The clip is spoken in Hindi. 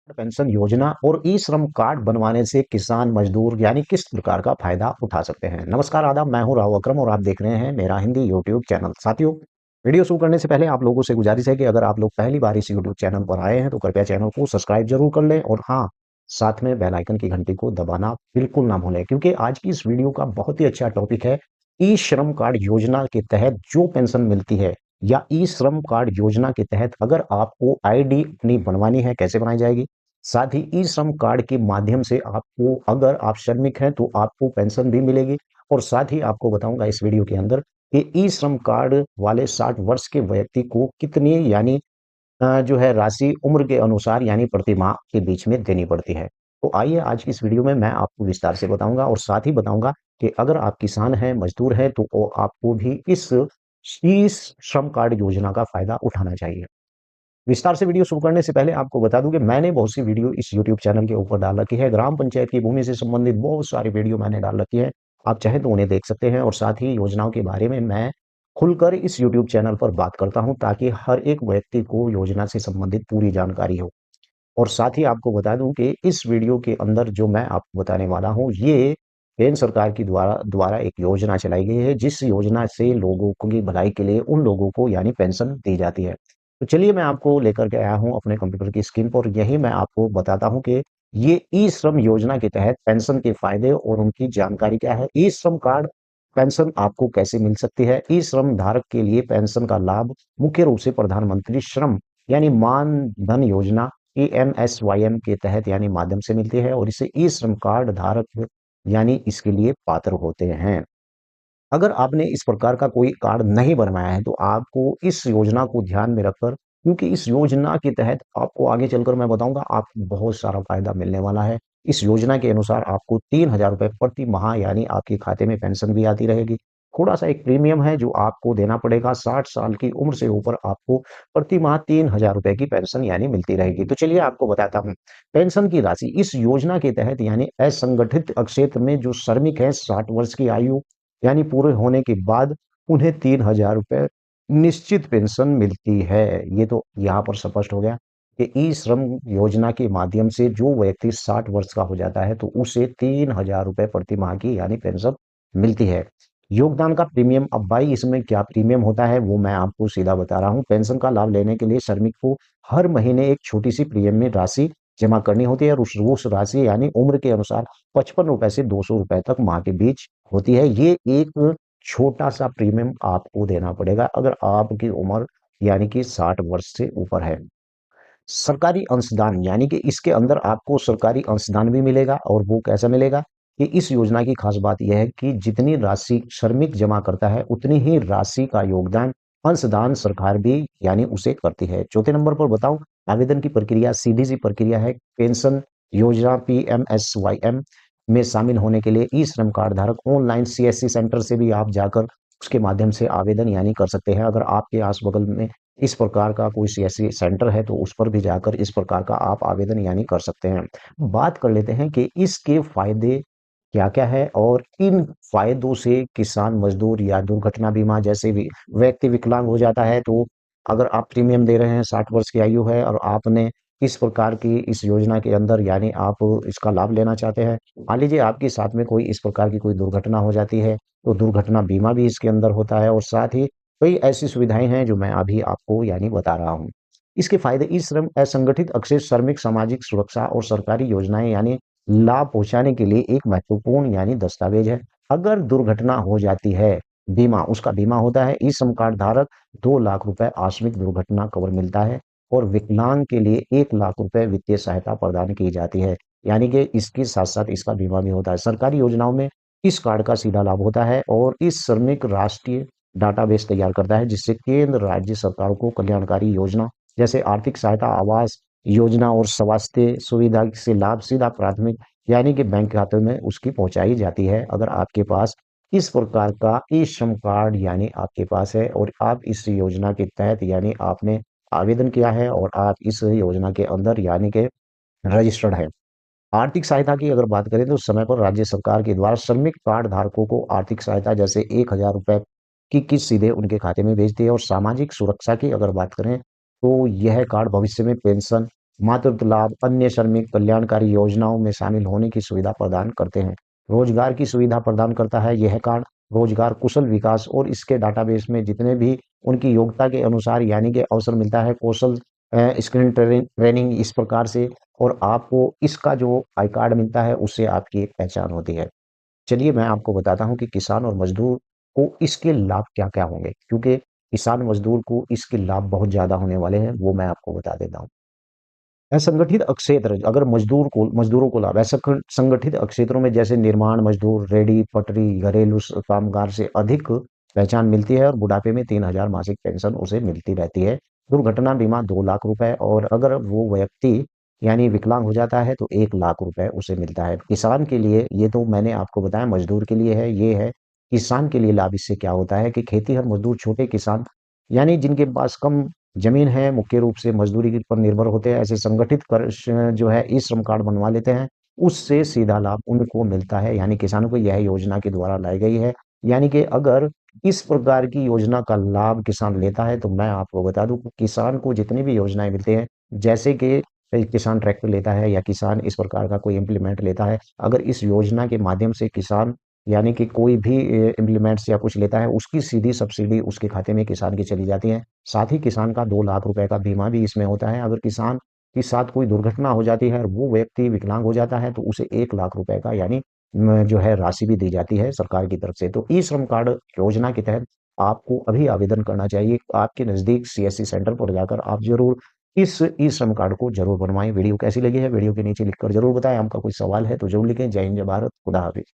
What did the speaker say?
पेंशन योजना और ई श्रम कार्ड बनवाने से किसान मजदूर यानी किस प्रकार का फायदा उठा सकते हैं। नमस्कार, आदाब। मैं हूं राव अकरम और आप देख रहे हैं मेरा हिंदी यूट्यूब चैनल। साथियों, वीडियो शुरू करने से पहले आप लोगों से गुजारिश है कि अगर आप लोग पहली बार इस यूट्यूब चैनल पर आए हैं तो कृपया चैनल को सब्सक्राइब जरूर कर लें और हाँ, साथ में बेल आइकन की घंटी को दबाना बिल्कुल ना भूलें, क्योंकि आज की इस वीडियो का बहुत ही अच्छा टॉपिक है। ई श्रम कार्ड योजना के तहत जो पेंशन मिलती है या ई श्रम कार्ड योजना के तहत अगर आपको आईडी अपनी बनवानी है, कैसे बनाई जाएगी। साथ ही ई श्रम कार्ड के माध्यम से आपको, अगर आप श्रमिक हैं तो आपको पेंशन भी मिलेगी। और साथ ही आपको बताऊंगा इस वीडियो के अंदर कि ई श्रम कार्ड वाले 60 वर्ष के व्यक्ति को कितनी यानी जो है राशि उम्र के अनुसार यानी प्रति माह के बीच में देनी पड़ती है। तो आइए आज की इस वीडियो में मैं आपको विस्तार से बताऊंगा और साथ ही बताऊंगा कि अगर आप किसान हैं, मजदूर हैं, तो आपको भी इस ई श्रम कार्ड योजना का फायदा उठाना चाहिए। विस्तार से वीडियो शुरू करने से पहले आपको बता दूं कि मैंने बहुत सी वीडियो इस YouTube चैनल के ऊपर डाल रखी है। ग्राम पंचायत की भूमि से संबंधित बहुत सारी वीडियो मैंने डाल रखी है। आप चाहे तो उन्हें देख सकते हैं और साथ ही योजनाओं के बारे में मैं खुलकर इस YouTube चैनल पर बात करता हूं, ताकि हर एक व्यक्ति को योजना से संबंधित पूरी जानकारी हो। और साथ ही आपको बता दूं कि इस वीडियो के अंदर जो मैं आपको बताने वाला हूं, ये केंद्र सरकार की द्वारा द्वारा एक योजना चलाई गई है, जिस योजना से लोगों की भलाई के लिए उन लोगों को यानी पेंशन दी जाती है। तो चलिए मैं आपको लेकर के आया हूं अपने कंप्यूटर की स्क्रीन पर, यही मैं आपको बताता हूं कि ये ई श्रम योजना के तहत पेंशन के फायदे और उनकी जानकारी क्या है। ई श्रम कार्ड पेंशन आपको कैसे मिल सकती है। ई श्रम धारक के लिए पेंशन का लाभ मुख्य रूप से प्रधानमंत्री श्रम यानी मान धन योजना EMSYM के तहत यानी माध्यम से मिलती है और इसे ई श्रम कार्ड धारक यानी इसके लिए पात्र होते हैं। अगर आपने इस प्रकार का कोई कार्ड नहीं बनवाया है तो आपको इस योजना को ध्यान में रखकर, क्योंकि इस योजना के तहत आपको आगे चलकर मैं बताऊंगा आपको बहुत सारा फायदा मिलने वाला है। इस योजना के अनुसार आपको 3,000 रुपए प्रति माह यानी आपके खाते में पेंशन भी आती रहेगी। थोड़ा सा एक प्रीमियम है जो आपको देना पड़ेगा। 60 साल की उम्र से ऊपर आपको प्रति माह 3,000 रुपए की पेंशन यानी मिलती रहेगी। तो चलिए आपको बताता हूँ पेंशन की राशि। इस योजना के तहत यानी असंगठित क्षेत्र में जो श्रमिक है, 60 वर्ष की आयु यानी पूरे होने के बाद उन्हें 3,000 रुपए निश्चित पेंशन मिलती है। ये तो यहाँ पर स्पष्ट हो गया कि ई श्रम योजना के माध्यम से जो व्यक्ति 60 वर्ष का हो जाता है तो उसे 3,000 रुपए प्रति माह की यानी पेंशन मिलती है। योगदान का प्रीमियम, अब भाई इसमें क्या प्रीमियम होता है वो मैं आपको सीधा बता रहा हूँ। पेंशन का लाभ लेने के लिए श्रमिक को हर महीने एक छोटी सी प्रीमियम राशि जमा करनी होती है और उस राशि यानी उम्र के अनुसार 55 रुपए से 200 रुपए तक माह के बीच होती है। ये एक छोटा सा प्रीमियम आपको देना पड़ेगा अगर आपकी उम्र यानी कि 60 वर्ष से ऊपर है। सरकारी अंशदान यानी कि इसके अंदर आपको सरकारी अंशदान भी मिलेगा। और वो कैसा मिलेगा कि इस योजना की खास बात यह है कि जितनी राशि श्रमिक जमा करता है उतनी ही राशि का योगदान अंशदान सरकार भी यानी उसे करती है। चौथे नंबर पर बताऊं, आवेदन की प्रक्रिया सीधी सी प्रक्रिया है। पेंशन योजना PMSYM में शामिल होने के लिए ई श्रम कार्ड धारक ऑनलाइन CSC सेंटर से भी आप जाकर उसके माध्यम से आवेदन यानी कर सकते हैं। अगर आपके आस बगल में इस प्रकार का कोई CSC सेंटर है तो उस पर भी जाकर इस प्रकार का आप आवेदन यानी कर सकते हैं। बात कर लेते हैं कि इसके फायदे क्या-क्या है और इन फायदों से किसान, मजदूर या दुर्घटना बीमा जैसे भी व्यक्ति विकलांग हो जाता है, तो अगर आप प्रीमियम दे रहे हैं, 60 वर्ष की आयु है और आपने इस प्रकार की इस योजना के अंदर यानी आप इसका लाभ लेना चाहते हैं। मान लीजिए आपके साथ में कोई इस प्रकार की कोई दुर्घटना हो जाती है, तो दुर्घटना बीमा भी इसके अंदर होता है और साथ ही कई ऐसी सुविधाएं हैं जो मैं अभी आपको यानी बता रहा हूँ। इसके फायदे, ई श्रम असंगठित अक्षय श्रमिक सामाजिक सुरक्षा और सरकारी योजनाएं यानी लाभ पहुंचाने के लिए एक महत्वपूर्ण यानी दस्तावेज है। अगर दुर्घटना हो जाती है, बीमा उसका बीमा होता है। ई श्रम कार्ड धारक 2 लाख रुपए आकस्मिक दुर्घटना कवर मिलता है और विकलांग के लिए 1 लाख रुपए वित्तीय सहायता प्रदान की जाती है। यानी कि इसके साथ साथ इसका बीमा भी होता है। सरकारी योजनाओं में इस कार्ड का सीधा लाभ होता है और इस श्रमिक राष्ट्रीय डाटाबेस तैयार करता है, जिससे केंद्र राज्य सरकारों को कल्याणकारी योजना जैसे आर्थिक सहायता, आवास योजना और स्वास्थ्य सुविधा से लाभ सीधा प्राथमिक यानी कि बैंक खाते में उसकी पहुंचाई जाती है। अगर आपके पास इस प्रकार का ई श्रम कार्ड यानी आपके पास है और आप इस योजना के तहत यानी आपने आवेदन किया है और आप इस योजना के अंदर यानी कि रजिस्टर्ड है। आर्थिक सहायता की अगर बात करें तो समय पर राज्य सरकार के द्वारा श्रमिक कार्ड धारकों को आर्थिक सहायता जैसे 1,000 रुपए की किस्त सीधे उनके खाते में भेजती है। और सामाजिक सुरक्षा की अगर बात करें तो यह कार्ड भविष्य में पेंशन मातृत्व लाभ, अन्य श्रमिक कल्याणकारी योजनाओं में शामिल होने की सुविधा प्रदान करते हैं। रोजगार की सुविधा प्रदान करता है यह कार्ड। रोजगार, कुशल विकास और इसके डाटाबेस में जितने भी उनकी योग्यता के अनुसार यानी कि अवसर मिलता है, कौशल स्किल ट्रेनिंग इस प्रकार से, और आपको इसका जो आई कार्ड मिलता है उससे आपकी एक पहचान होती है। चलिए मैं आपको बताता हूँ कि किसान और मजदूर को इसके लाभ क्या-क्या होंगे, क्योंकि किसान मजदूर को इसके लाभ बहुत ज़्यादा होने वाले हैं, वो मैं आपको बता देता हूँ। असंगठित क्षेत्र, अगर मजदूरों को लाभ, ऐसा संगठित क्षेत्रों में जैसे निर्माण मजदूर, रेहड़ी पटरी, घरेलू कामगार से अधिक पहचान मिलती है और बुढ़ापे में 3,000 मासिक पेंशन उसे मिलती रहती है। दुर्घटना बीमा 2 लाख रुपए, और अगर वो व्यक्ति यानी विकलांग हो जाता है तो 1 लाख रुपए उसे मिलता है। किसान के लिए ये तो मैंने आपको बताया, मजदूर के लिए है ये है। किसान के लिए लाभ इससे क्या होता है कि खेतीहर मजदूर, छोटे किसान यानी जिनके पास कम जमीन है, मुख्य रूप से मजदूरी के पर निर्भर होते हैं, ऐसे संगठित कर जो है ई श्रम कार्ड बनवा लेते हैं, उससे सीधा लाभ उनको मिलता है, यानी किसानों को यह योजना के द्वारा लाई गई है। यानी कि अगर इस प्रकार की योजना का लाभ किसान लेता है, तो मैं आपको बता दूं कि किसान को जितनी भी योजनाएं मिलती हैं, जैसे कि किसान ट्रैक्टर लेता है या किसान इस प्रकार का कोई इम्प्लीमेंट लेता है, अगर इस योजना के माध्यम से किसान यानी कि कोई भी इम्प्लीमेंट्स या कुछ लेता है, उसकी सीधी सब्सिडी उसके खाते में किसान की चली जाती है। साथ ही किसान का 2 लाख रुपए का बीमा भी इसमें होता है। अगर किसान के साथ कोई दुर्घटना हो जाती है और वो व्यक्ति विकलांग हो जाता है, तो उसे 1 लाख रुपए का यानी जो है राशि भी दी जाती है सरकार की तरफ से। तो ई श्रम कार्ड योजना के तहत आपको अभी आवेदन करना चाहिए। आपके नज़दीक सीएससी सेंटर पर जाकर आप ज़रूर इस ई श्रम कार्ड को ज़रूर बनवाएँ। वीडियो कैसी लगी है, वीडियो के नीचे लिखकर ज़रूर बताएँ। आपका कोई सवाल है तो ज़रूर लिखें। जय हिंद, जय भारत, खुदा हाफ़िज़।